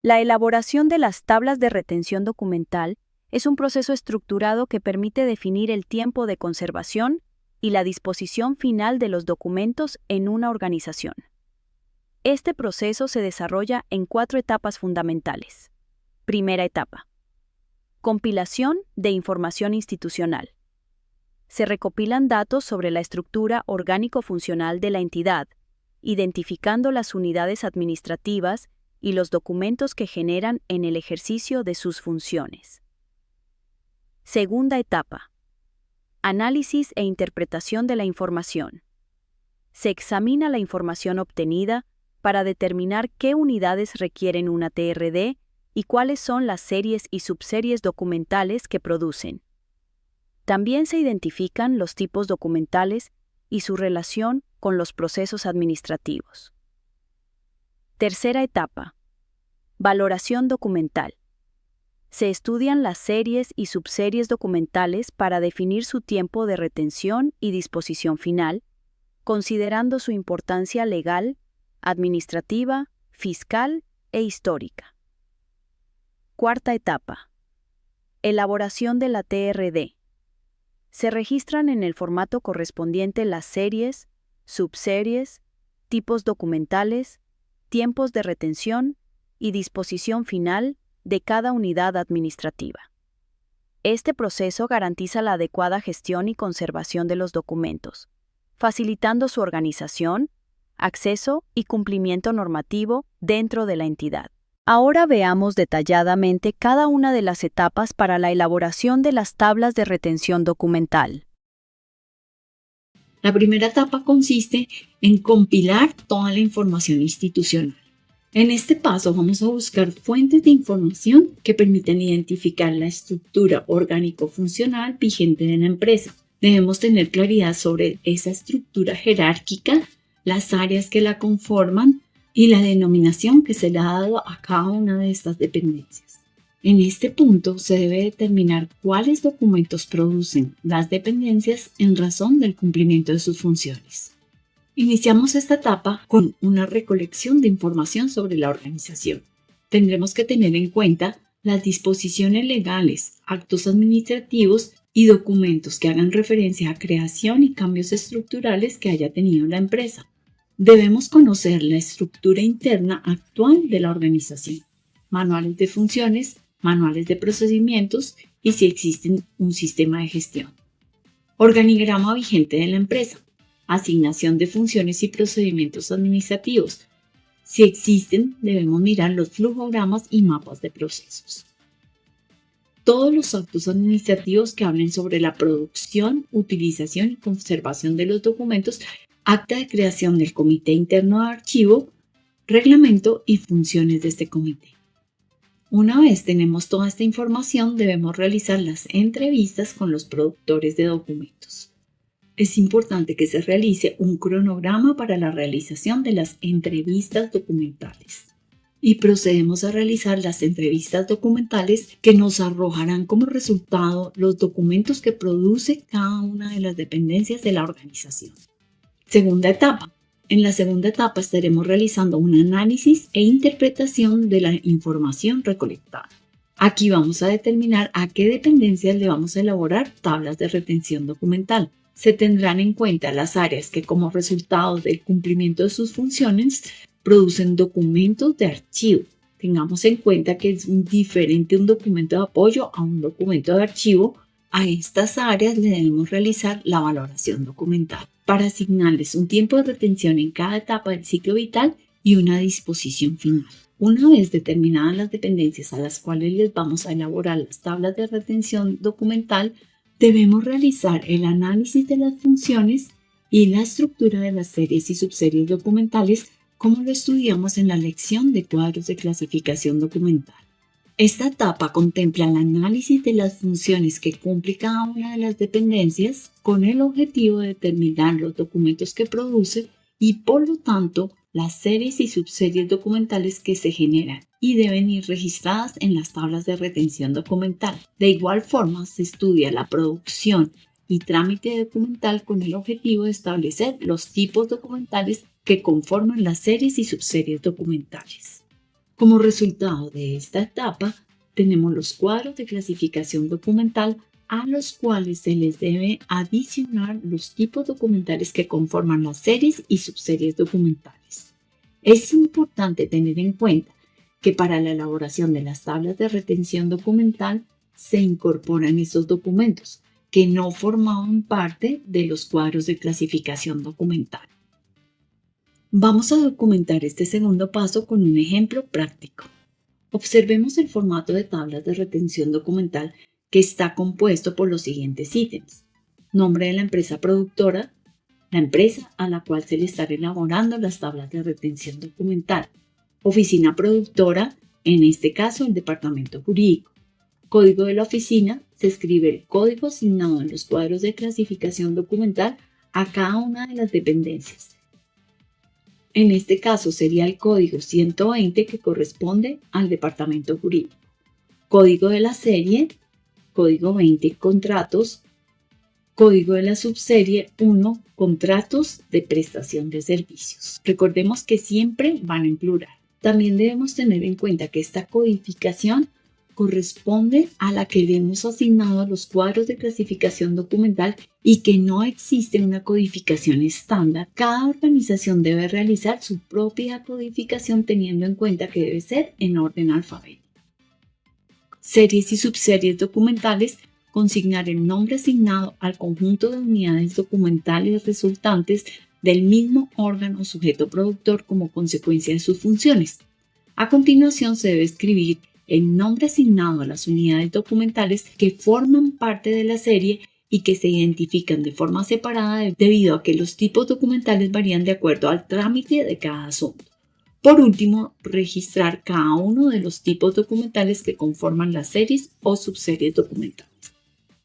La elaboración de las tablas de retención documental es un proceso estructurado que permite definir el tiempo de conservación y la disposición final de los documentos en una organización. Este proceso se desarrolla en 4 etapas fundamentales. Primera etapa. Compilación de información institucional. Se recopilan datos sobre la estructura orgánico-funcional de la entidad, identificando las unidades administrativas y los documentos que generan en el ejercicio de sus funciones. Segunda etapa. Análisis e interpretación de la información. Se examina la información obtenida para determinar qué unidades requieren una TRD y cuáles son las series y subseries documentales que producen. También se identifican los tipos documentales y su relación con los procesos administrativos. Tercera etapa. Valoración documental. Se estudian las series y subseries documentales para definir su tiempo de retención y disposición final, considerando su importancia legal, administrativa, fiscal e histórica. Cuarta etapa. Elaboración de la TRD. Se registran en el formato correspondiente las series, subseries, tipos documentales, tiempos de retención y disposición final de cada unidad administrativa. Este proceso garantiza la adecuada gestión y conservación de los documentos, facilitando su organización, acceso y cumplimiento normativo dentro de la entidad. Ahora veamos detalladamente cada una de las etapas para la elaboración de las tablas de retención documental. La primera etapa consiste en compilar toda la información institucional. En este paso vamos a buscar fuentes de información que permiten identificar la estructura orgánico-funcional vigente de la empresa. Debemos tener claridad sobre esa estructura jerárquica, las áreas que la conforman y la denominación que se le ha dado a cada una de estas dependencias. En este punto se debe determinar cuáles documentos producen las dependencias en razón del cumplimiento de sus funciones. Iniciamos esta etapa con una recolección de información sobre la organización. Tendremos que tener en cuenta las disposiciones legales, actos administrativos y documentos que hagan referencia a creación y cambios estructurales que haya tenido la empresa. Debemos conocer la estructura interna actual de la organización, manuales de funciones, manuales de procedimientos y si existe un sistema de gestión. Organigrama vigente de la empresa. Asignación de funciones y procedimientos administrativos. Si existen, debemos mirar los flujogramas y mapas de procesos. Todos los actos administrativos que hablen sobre la producción, utilización y conservación de los documentos, acta de creación del comité interno de archivo, reglamento y funciones de este comité. Una vez tenemos toda esta información, debemos realizar las entrevistas con los productores de documentos. Es importante que se realice un cronograma para la realización de las entrevistas documentales. Y procedemos a realizar las entrevistas documentales que nos arrojarán como resultado los documentos que produce cada una de las dependencias de la organización. Segunda etapa. En la segunda etapa estaremos realizando un análisis e interpretación de la información recolectada. Aquí vamos a determinar a qué dependencias le vamos a elaborar tablas de retención documental. Se tendrán en cuenta las áreas que como resultado del cumplimiento de sus funciones producen documentos de archivo. Tengamos en cuenta que es diferente un documento de apoyo a un documento de archivo. A estas áreas le debemos realizar la valoración documental para asignarles un tiempo de retención en cada etapa del ciclo vital y una disposición final. Una vez determinadas las dependencias a las cuales les vamos a elaborar las tablas de retención documental, debemos realizar el análisis de las funciones y la estructura de las series y subseries documentales como lo estudiamos en la lección de cuadros de clasificación documental. Esta etapa contempla el análisis de las funciones que cumple cada una de las dependencias con el objetivo de determinar los documentos que produce y por lo tanto las series y subseries documentales que se generan y deben ir registradas en las tablas de retención documental. De igual forma, se estudia la producción y trámite documental con el objetivo de establecer los tipos documentales que conforman las series y subseries documentales. Como resultado de esta etapa, tenemos los cuadros de clasificación documental a los cuales se les debe adicionar los tipos documentales que conforman las series y subseries documentales. Es importante tener en cuenta que para la elaboración de las tablas de retención documental se incorporan estos documentos que no formaban parte de los cuadros de clasificación documental. Vamos a documentar este segundo paso con un ejemplo práctico. Observemos el formato de tablas de retención documental que está compuesto por los siguientes ítems: nombre de la empresa productora, la empresa a la cual se le están elaborando las tablas de retención documental, oficina productora, en este caso el departamento jurídico, código de la oficina, se escribe el código asignado en los cuadros de clasificación documental a cada una de las dependencias. En este caso sería el código 120 que corresponde al departamento jurídico, código de la serie, código 20 contratos, código de la subserie 1 contratos de prestación de servicios. Recordemos que siempre van en plural. También debemos tener en cuenta que esta codificación corresponde a la que le hemos asignado a los cuadros de clasificación documental y que no existe una codificación estándar. Cada organización debe realizar su propia codificación teniendo en cuenta que debe ser en orden alfabético. Series y subseries documentales: consignar el nombre asignado al conjunto de unidades documentales resultantes del mismo órgano sujeto productor como consecuencia de sus funciones. A continuación se debe escribir el nombre asignado a las unidades documentales que forman parte de la serie y que se identifican de forma separada debido a que los tipos documentales varían de acuerdo al trámite de cada asunto. Por último, registrar cada uno de los tipos documentales que conforman las series o subseries documentales.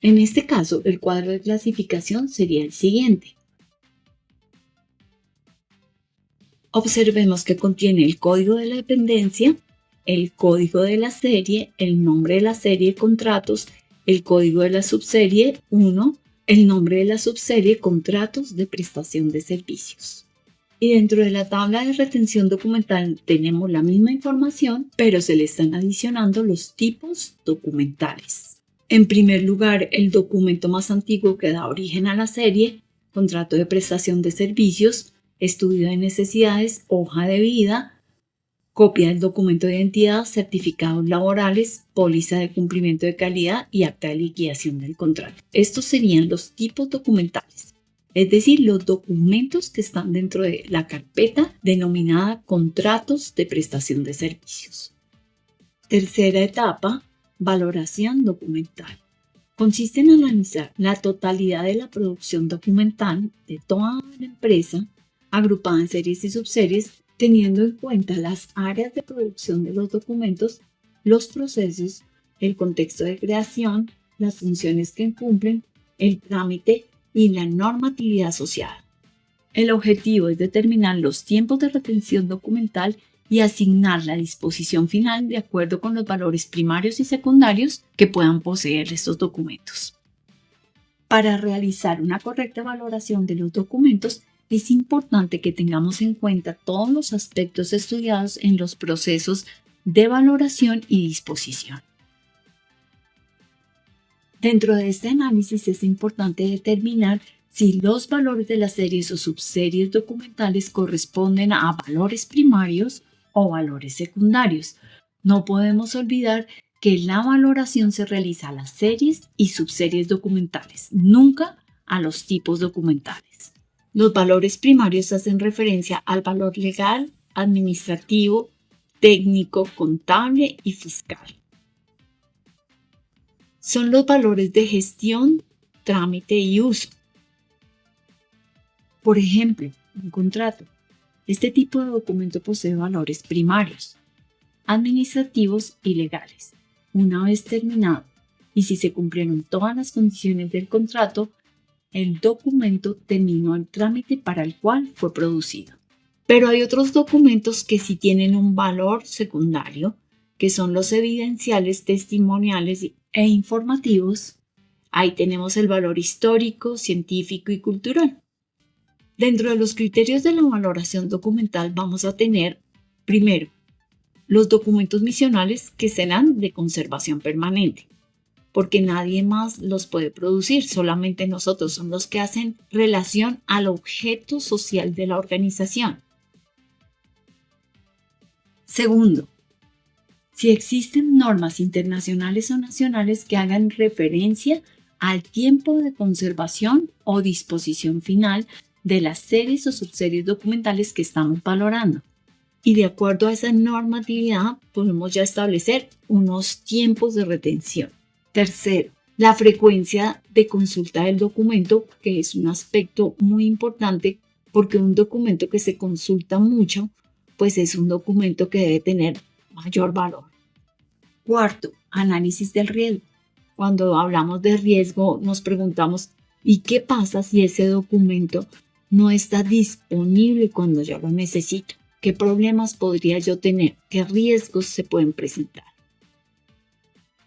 En este caso, el cuadro de clasificación sería el siguiente. Observemos que contiene el código de la dependencia, el código de la serie, el nombre de la serie de contratos, el código de la subserie 1, el nombre de la subserie contratos de prestación de servicios. Y dentro de la tabla de retención documental tenemos la misma información, pero se le están adicionando los tipos documentales. En primer lugar, el documento más antiguo que da origen a la serie, contrato de prestación de servicios, estudio de necesidades, hoja de vida, copia del documento de identidad, certificados laborales, póliza de cumplimiento de calidad y acta de liquidación del contrato. Estos serían los tipos documentales, es decir, los documentos que están dentro de la carpeta denominada contratos de prestación de servicios. Tercera etapa, valoración documental. Consiste en analizar la totalidad de la producción documental de toda la empresa, agrupada en series y subseries, teniendo en cuenta las áreas de producción de los documentos, los procesos, el contexto de creación, las funciones que cumplen, el trámite y la normatividad asociada. El objetivo es determinar los tiempos de retención documental y asignar la disposición final de acuerdo con los valores primarios y secundarios que puedan poseer estos documentos. Para realizar una correcta valoración de los documentos, es importante que tengamos en cuenta todos los aspectos estudiados en los procesos de valoración y disposición. Dentro de este análisis es importante determinar si los valores de las series o subseries documentales corresponden a valores primarios o valores secundarios. No podemos olvidar que la valoración se realiza a las series y subseries documentales, nunca a los tipos documentales. Los valores primarios hacen referencia al valor legal, administrativo, técnico, contable y fiscal. Son los valores de gestión, trámite y uso. Por ejemplo, un contrato. Este tipo de documento posee valores primarios, administrativos y legales. Una vez terminado, y si se cumplieron todas las condiciones del contrato, el documento terminó el trámite para el cual fue producido. Pero hay otros documentos que sí tienen un valor secundario, que son los evidenciales, testimoniales e informativos. Ahí tenemos el valor histórico, científico y cultural. Dentro de los criterios de la valoración documental vamos a tener, primero, los documentos misionales que serán de conservación permanente, porque nadie más los puede producir, solamente nosotros son los que hacen relación al objeto social de la organización. Segundo, si existen normas internacionales o nacionales que hagan referencia al tiempo de conservación o disposición final de las series o subseries documentales que estamos valorando. Y de acuerdo a esa normatividad podemos ya establecer unos tiempos de retención. Tercero, la frecuencia de consulta del documento, que es un aspecto muy importante porque un documento que se consulta mucho, pues es un documento que debe tener mayor valor. Cuarto, análisis del riesgo. Cuando hablamos de riesgo nos preguntamos, ¿y qué pasa si ese documento no está disponible cuando yo lo necesito? ¿Qué problemas podría yo tener? ¿Qué riesgos se pueden presentar?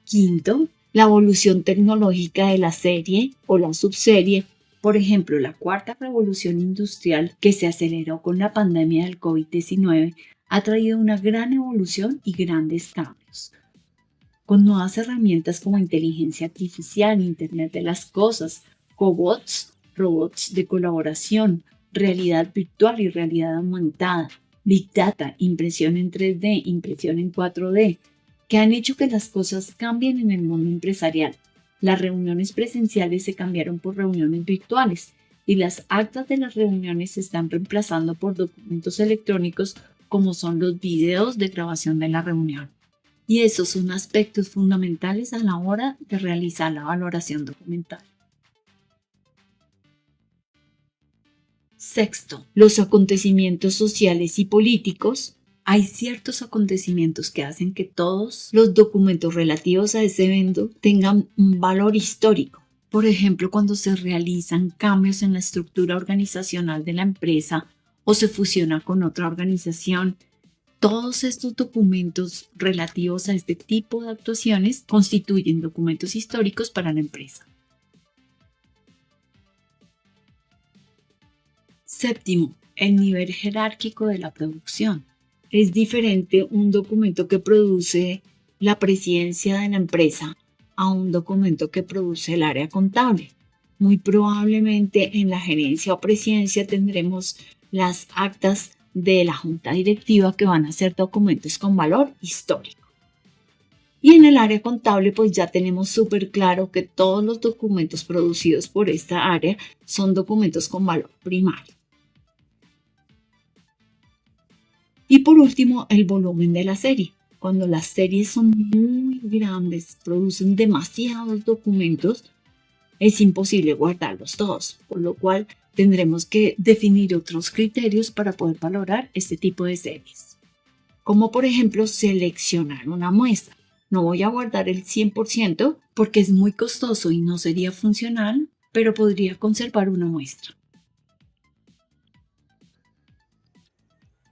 Quinto, la evolución tecnológica de la serie o la subserie. Por ejemplo, la cuarta revolución industrial que se aceleró con la pandemia del COVID-19 ha traído una gran evolución y grandes cambios. Con nuevas herramientas como inteligencia artificial, Internet de las cosas, cobots, robots de colaboración, realidad virtual y realidad aumentada, Big Data, impresión en 3D, impresión en 4D, que han hecho que las cosas cambien en el mundo empresarial. Las reuniones presenciales se cambiaron por reuniones virtuales y las actas de las reuniones se están reemplazando por documentos electrónicos como son los videos de grabación de la reunión. Y esos son aspectos fundamentales a la hora de realizar la valoración documental. Sexto, los acontecimientos sociales y políticos. Hay ciertos acontecimientos que hacen que todos los documentos relativos a ese evento tengan un valor histórico. Por ejemplo, cuando se realizan cambios en la estructura organizacional de la empresa o se fusiona con otra organización, todos estos documentos relativos a este tipo de actuaciones constituyen documentos históricos para la empresa. Séptimo, el nivel jerárquico de la producción. Es diferente un documento que produce la presidencia de la empresa a un documento que produce el área contable. Muy probablemente en la gerencia o presidencia tendremos las actas de la junta directiva que van a ser documentos con valor histórico. Y en el área contable pues ya tenemos súper claro que todos los documentos producidos por esta área son documentos con valor primario. Y por último, el volumen de la serie. Cuando las series son muy grandes, producen demasiados documentos, es imposible guardarlos todos, por lo cual tendremos que definir otros criterios para poder valorar este tipo de series. Como por ejemplo, seleccionar una muestra. No voy a guardar el 100% porque es muy costoso y no sería funcional, pero podría conservar una muestra.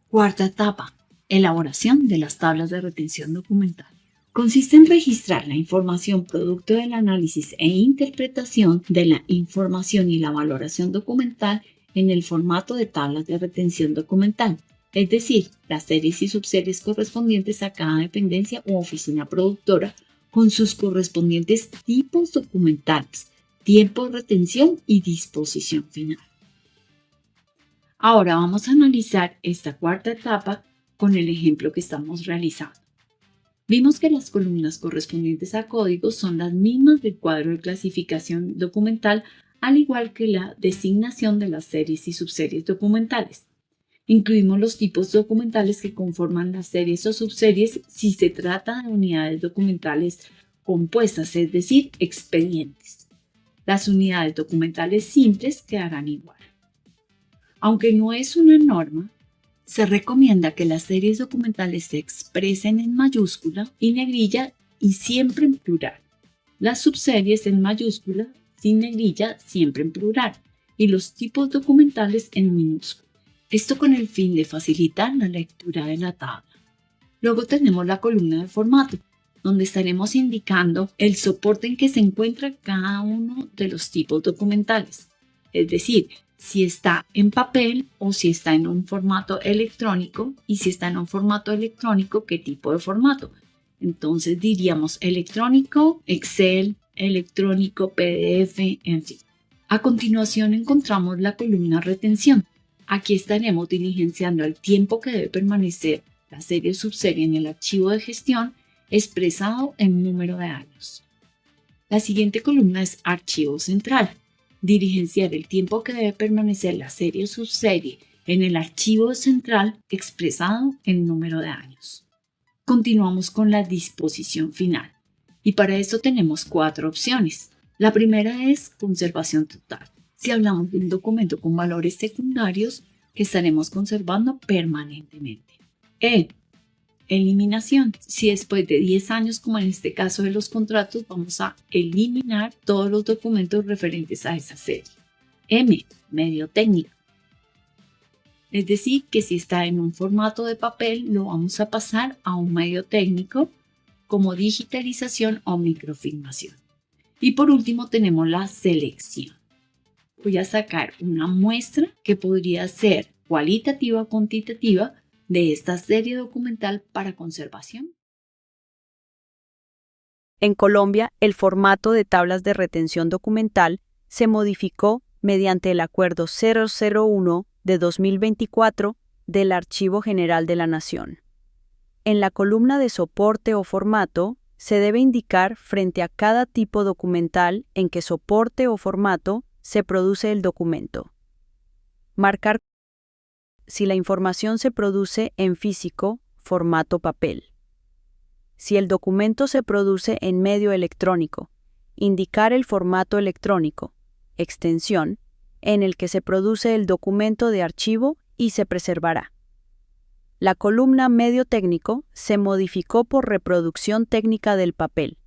Cuarta etapa, elaboración de las tablas de retención documental. Consiste en registrar la información producto del análisis e interpretación de la información y la valoración documental en el formato de tablas de retención documental, es decir, las series y subseries correspondientes a cada dependencia u oficina productora con sus correspondientes tipos documentales, tiempo de retención y disposición final. Ahora vamos a analizar esta cuarta etapa con el ejemplo que estamos realizando. Vimos que las columnas correspondientes a códigos son las mismas del cuadro de clasificación documental, al igual que la designación de las series y subseries documentales. Incluimos los tipos documentales que conforman las series o subseries si se trata de unidades documentales compuestas, es decir, expedientes. Las unidades documentales simples quedarán igual. Aunque no es una norma, se recomienda que las series documentales se expresen en mayúscula y negrilla y siempre en plural. Las subseries en mayúscula, sin negrilla, siempre en plural. Y los tipos documentales en minúscula. Esto con el fin de facilitar la lectura de la tabla. Luego tenemos la columna de formato, donde estaremos indicando el soporte en que se encuentra cada uno de los tipos documentales. Es decir, si está en papel o si está en un formato electrónico, y si está en un formato electrónico, ¿qué tipo de formato? Entonces diríamos electrónico, Excel, electrónico, PDF, en fin. A continuación encontramos la columna retención. Aquí estaremos diligenciando el tiempo que debe permanecer la serie o subserie en el archivo de gestión expresado en número de años. La siguiente columna es archivo central. Diligenciar el tiempo que debe permanecer la serie o subserie en el archivo central expresado en número de años. Continuamos con la disposición final y para esto tenemos 4 opciones. La primera es conservación total. Si hablamos de un documento con valores secundarios que estaremos conservando permanentemente. Eliminación. Si después de 10 años, como en este caso de los contratos, vamos a eliminar todos los documentos referentes a esa serie. Medio técnico. Es decir, que si está en un formato de papel, lo vamos a pasar a un medio técnico como digitalización o microfilmación. Y por último tenemos la selección. Voy a sacar una muestra que podría ser cualitativa o cuantitativa de esta serie documental para conservación. En Colombia, el formato de tablas de retención documental se modificó mediante el Acuerdo 001 de 2024 del Archivo General de la Nación. En la columna de soporte o formato, se debe indicar frente a cada tipo documental en qué soporte o formato se produce el documento. Marcar si la información se produce en físico, formato papel. Si el documento se produce en medio electrónico, indicar el formato electrónico, extensión, en el que se produce el documento de archivo y se preservará. La columna medio técnico se modificó por reproducción técnica del papel.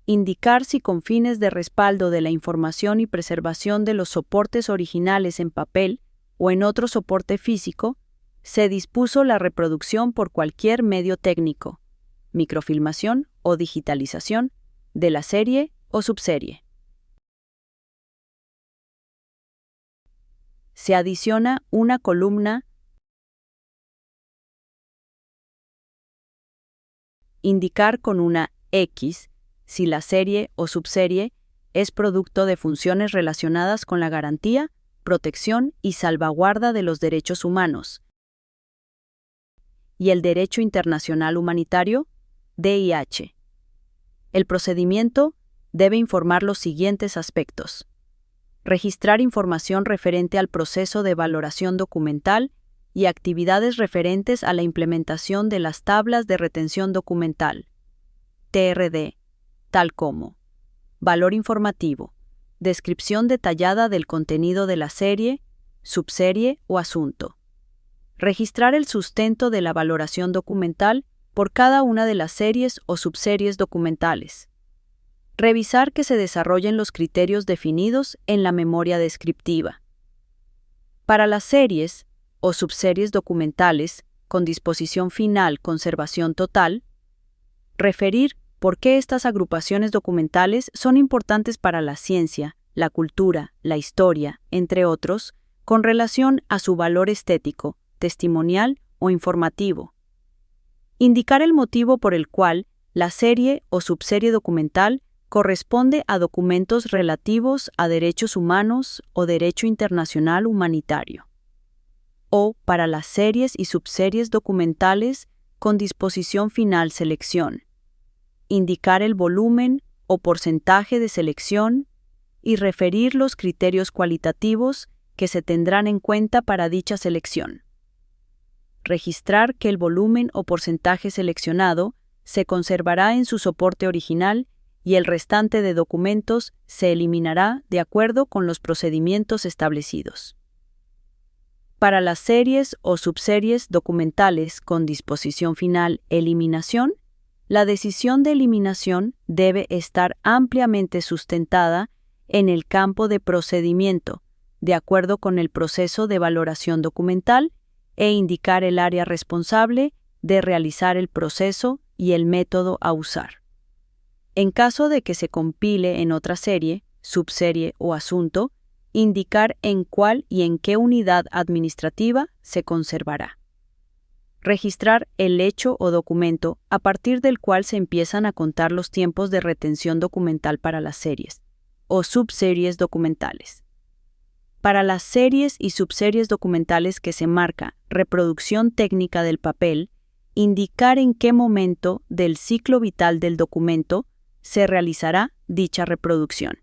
Indicar si con fines de respaldo de la información y preservación de los soportes originales en papel o en otro soporte físico, se dispuso la reproducción por cualquier medio técnico, microfilmación o digitalización, de la serie o subserie. Se adiciona una columna indicar con una X si la serie o subserie es producto de funciones relacionadas con la garantía, protección y salvaguarda de los derechos humanos y el derecho internacional humanitario, DIH. El procedimiento debe informar los siguientes aspectos: registrar información referente al proceso de valoración documental y actividades referentes a la implementación de las tablas de retención documental, TRD, tal como valor informativo, descripción detallada del contenido de la serie, subserie o asunto. Registrar el sustento de la valoración documental por cada una de las series o subseries documentales. Revisar que se desarrollen los criterios definidos en la memoria descriptiva. Para las series o subseries documentales con disposición final conservación total, referir por qué estas agrupaciones documentales son importantes para la ciencia, la cultura, la historia, entre otros, con relación a su valor estético, testimonial o informativo. Indicar el motivo por el cual la serie o subserie documental corresponde a documentos relativos a derechos humanos o derecho internacional humanitario. O para las series y subseries documentales con disposición final selección. Indicar el volumen o porcentaje de selección y referir los criterios cualitativos que se tendrán en cuenta para dicha selección. Registrar que el volumen o porcentaje seleccionado se conservará en su soporte original y el restante de documentos se eliminará de acuerdo con los procedimientos establecidos. Para las series o subseries documentales con disposición final eliminación, la decisión de eliminación debe estar ampliamente sustentada en el campo de procedimiento, de acuerdo con el proceso de valoración documental, e indicar el área responsable de realizar el proceso y el método a usar. En caso de que se compile en otra serie, subserie o asunto, Indicar en cuál y en qué unidad administrativa se conservará. Registrar el hecho o documento a partir del cual se empiezan a contar los tiempos de retención documental para las series o subseries documentales. Para las series y subseries documentales que se marca reproducción técnica del papel, indicar en qué momento del ciclo vital del documento se realizará dicha reproducción.